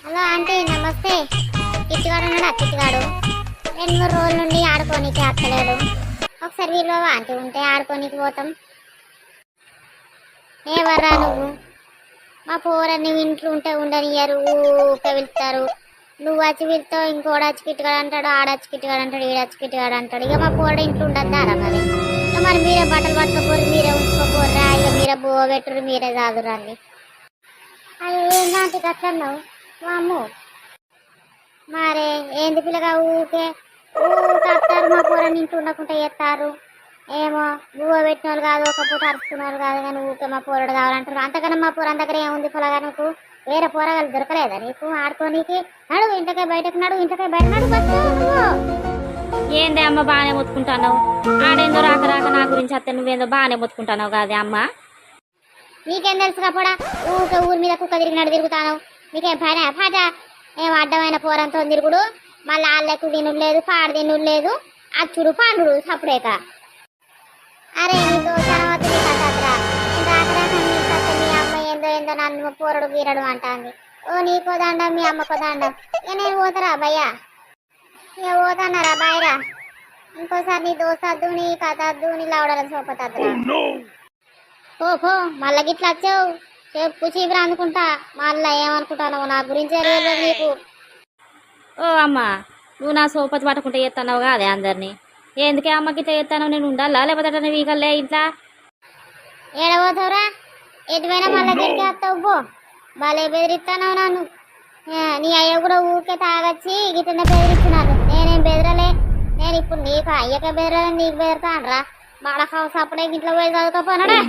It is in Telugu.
హలో ఆంటీ నమస్తే. కిట్టుగాడు ఉన్నాడా? కిట్టుగాడు 2-3 రోజుల నుండి ఆడుకోనికి అత్తలేడు. ఒకసారి వీళ్ళు ఆంటీ ఉంటే ఆడుకోనికి పోతాం. ఏవర్రా నువ్వు? మా పోరని ఇంట్లో ఉంటే ఉండనియరు, ఊకే వెళ్తారు. నువ్వు వచ్చి వెళ్తావు, ఇంకోడు వచ్చి కిట్టుగాడు అంటాడు, ఆడచ్చి కిట్టుగాడు అంటాడు, ఈడచ్చి కిట్టుగాడు అంటాడు. ఇక మా పోర ఇంట్లో ఉండద్దారా మరి? ఇక మరి మీరే బట్టలు పట్టుకోపోరు, మీరే ఉంచుకోపోర్రా. ఇక మీరే బోబెట్టురు, మీరే చాదురండి. అది ఏంటంటే అట్లన్నావు వాము? మరే ఏంది పిల్లగా ఊకే ఊకేస్తారు. మా పోరని ఇంట్లో ఉండకుండా చేస్తారు. ఏమో బువ్వ పెట్టిన వాళ్ళు కాదు, ఒక పూట అరుచుకున్న వాళ్ళు కాదు, కానీ ఊకే మా పోరడు కావాలంటారు. అంతకన్నా మా పోరం దగ్గర ఏముంది పొలగా? నీకు వేరే పోరగాలు దొరకలేదా నీకు ఆడుకోనీకి? నడువు ఇంటకే బయటకు, నడువు ఇంటకే బయట, నడువు బస్సు నువ్వు. ఏందే అమ్మ బాగానే మొత్తుకుంటున్నావు? ఆడేందో రాక రాక నా గురించి అత్తే నువ్వేందో బాగానే మొత్తుకుంటున్నావు కాదే అమ్మ. నీకేం తెలుసు కాపోడా? ఊకే ఊరి మీద కుక్క తిరిగినట్టు తిరుగుతాను. నీకేం పైన పాట? ఏం అడ్డమైన పోరంతో తిరుగుడు? మళ్ళీ ఆళ్ళకు తినుడు లేదు, పాడు తినుడు లేదు, అచ్చుడు పాండుడు సప్పుడేక. అరే నీకు తర్వాత నీ కథరా. నేను రాక రాక నీ కథ మీ అమ్మ ఏందో ఏందో నన్ను పోరడు గీరడు అంటాంది. ఓ నీకో దండం, మీ అమ్మకో దండం. ఇక నేను పోతారా భయ్యా? ఇక పోతాన్నారా బాయ్రా? ఇంకోసారి నీ దోస్తద్దు, నీ కథ అద్దు, నీ లవడల సోపతద్దురా. పో పో, మళ్ళా గిట్లా వచ్చావు చెప్పు చీపురు అనుకుంటా. మళ్ళా ఏమనుకుంటావు? నా గురించి తెలియదు నీకు. ఓ అమ్మ, నువ్వు నా సోపతి పట్టుకుంటే చేస్తున్నావు కాదే అందరినీ. ఎందుకే అమ్మకి ఇట్లా చేస్తాను? నేను ఉండాలా లేకపోతే వీకల్లే ఇంట్లో? ఏడబోతావురా? ఎటువైనా మళ్ళీ తిరిగి వస్తావు. పో, భలే బెదిరిస్తాను నన్ను. నీ అయ్య కూడా ఊరికే తాగొచ్చి గిట్లనే బెదిరిస్తున్నాను. నేనేం బెదరలే. నేను ఇప్పుడు నీకు అయ్యకే బెదరలే, నీకు బెదరతానరా? బాడ హౌస్ అప్పుడే ఇంట్లో పోయి చదువుకోపోనాడా?